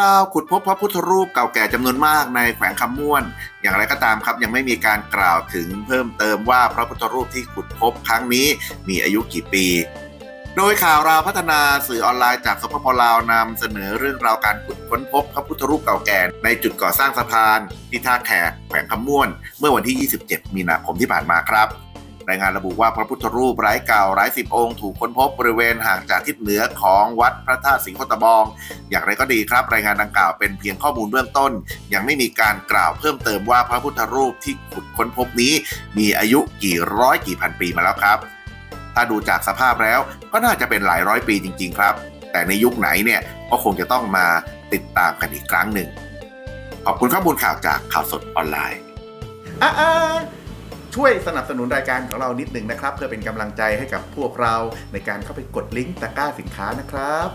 ราวขุดพบพระพุทธรูปเก่าแก่จำนวนมากในแขวงคำม่วนอย่างไรก็ตามครับยังไม่มีการกล่าวถึงเพิ่มเติมว่าพระพุทธรูปที่ขุดพบครั้งนี้มีอายุกี่ปีโดยข่าวราวพัฒนาสื่อออนไลน์จากสปป.ลาวนำเสนอเรื่องราวการขุดค้นพบพระพุทธรูปเก่าแก่ในจุดก่อสร้างสะพานที่ท่าแขกแขวงคำม่วนเมื่อวันที่ 27 มีนาคมที่ผ่านมาครับรายงานระบุว่าพระพุทธรูปไร้เก่าไร้สิบองค์ถูกค้นพบบริเวณห่างจากทิศเหนือของวัดพระธาตุศรีโคตบองอย่างไรก็ดีครับรายงานดังกล่าวเป็นเพียงข้อมูลเบื้องต้นยังไม่มีการกล่าวเพิ่มเติมว่าพระพุทธรูปที่ขุดค้นพบนี้มีอายุกี่ร้อยกี่พันปีมาแล้วครับถ้าดูจากสภาพแล้วก็น่าจะเป็นหลายร้อยปีจริงๆครับแต่ในยุคไหนเนี่ยก็คงจะต้องมาติดตามกันอีกครั้งหนึ่งขอบคุณข้อมูลข่าวจากข่าวสดออนไลน์ช่วยสนับสนุนรายการของเรานิดหนึ่งนะครับเพื่อเป็นกำลังใจให้กับพวกเราในการเข้าไปกดลิงก์ตะกร้าสินค้านะครับ